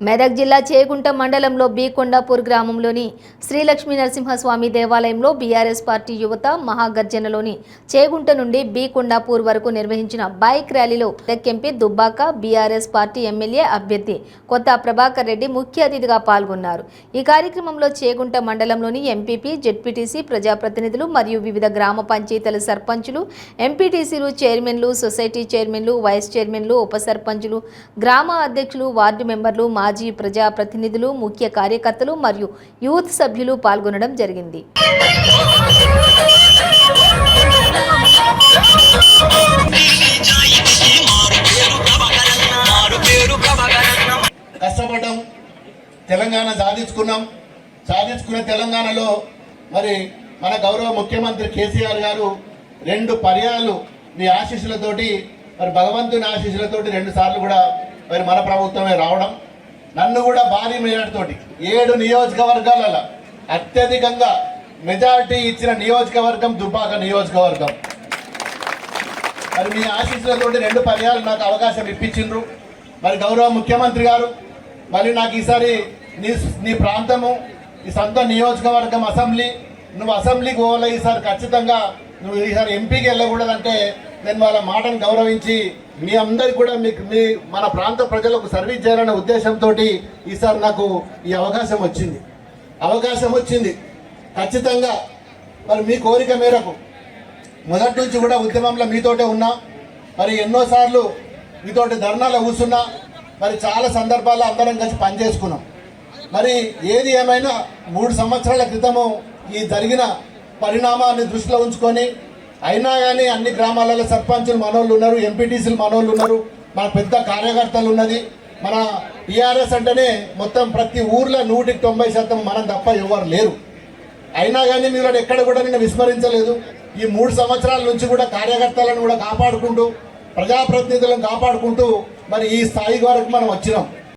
మెదక్ జిల్లా చేగుంట మండలంలో బి కొండాపూర్ గ్రామంలోని శ్రీ లక్ష్మీ నరసింహస్వామి దేవాలయంలో బీఆర్ఎస్ పార్టీ యువత మహాగర్జనలోని చేగుంట నుండి బి కొండాపూర్ వరకు నిర్వహించిన బైక్ ర్యాలీలో Medak MP Dubbaka BRS party MLA అభ్యర్థి కొత్త ప్రభాకర్ రెడ్డి ముఖ్య అతిథిగా పాల్గొన్నారు. ఈ కార్యక్రమంలో చేగుంట మండలంలోని ఎంపీపీ, జెడ్పీటీసీ ప్రజాప్రతినిధులు మరియు వివిధ గ్రామ పంచాయతీల సర్పంచులు, ఎంపీటీసీలు, చైర్మన్లు, సొసైటీ చైర్మన్లు, వైస్ చైర్మన్లు, ఉప సర్పంచులు, గ్రామ అధ్యక్షులు, వార్డు మెంబర్లు, మాజీ ప్రజాప్రతినిధులు, ముఖ్య కార్యకర్తలు మరియు యూత్ సభ్యులు పాల్గొనడం జరిగింది. కష్టపడ్డాం, తెలంగాణ సాధించుకున్న తెలంగాణలో మరి మన గౌరవ ముఖ్యమంత్రి కేసీఆర్ గారు 2 పర్యాలు మీ ఆశీస్సులతోటి మరి భగవంతుని ఆశీస్సులతోటి 2 సార్లు కూడా మరి మన ప్రభుత్వమే రావడం, నన్ను కూడా భారీ మెజార్టీతోటి 7 నియోజకవర్గాలలో అత్యధికంగా మెజార్టీ ఇచ్చిన నియోజకవర్గం దుబ్బాక నియోజకవర్గం. మరి మీ ఆశీస్సులతోటి 2 పర్యాలు నాకు అవకాశం ఇప్పించిండ్రు. మరి గౌరవ ముఖ్యమంత్రి గారు మరి నాకు ఈసారి నీ ప్రాంతము, ఈ సొంత నియోజకవర్గం అసెంబ్లీ, నువ్వు అసెంబ్లీకి పోవాలి, ఈసారి ఖచ్చితంగా నువ్వు ఈసారి ఎంపీకి వెళ్ళకూడదంటే నేను వాళ్ళ మాటను గౌరవించి మీ అందరికి కూడా మన ప్రాంత ప్రజలకు సర్వీస్ చేయాలనే ఉద్దేశంతో ఈసారి నాకు ఈ అవకాశం వచ్చింది. ఖచ్చితంగా మరి మీ కోరిక మేరకు మొదటి నుంచి కూడా ఉద్యమంలో మీతోటే ఉన్నా, మరి ఎన్నోసార్లు మీతోటి ధర్నాలో కూర్చున్నా, మరి చాలా సందర్భాల్లో అందరం కలిసి పనిచేసుకున్నాం. మరి ఏది ఏమైనా 3 సంవత్సరాల క్రితము ఈ జరిగిన పరిణామాన్ని దృష్టిలో ఉంచుకొని అయినా కానీ అన్ని గ్రామాలలో సర్పంచులు మనోళ్ళు ఉన్నారు, ఎంపీటీసీలు మనోళ్ళు ఉన్నారు, మన పెద్ద కార్యకర్తలు ఉన్నది. మన టీఆర్ఎస్ అంటేనే మొత్తం ప్రతి ఊర్లో 190% మనం తప్ప ఎవరు లేరు. అయినా కానీ మీరు ఎక్కడ కూడా నిన్ను విస్మరించలేదు. ఈ 3 సంవత్సరాల నుంచి కూడా కార్యకర్తలను కూడా కాపాడుకుంటూ, ప్రజాప్రతినిధులను కాపాడుకుంటూ మరి ఈ స్థాయి వరకు మనం వచ్చినాం.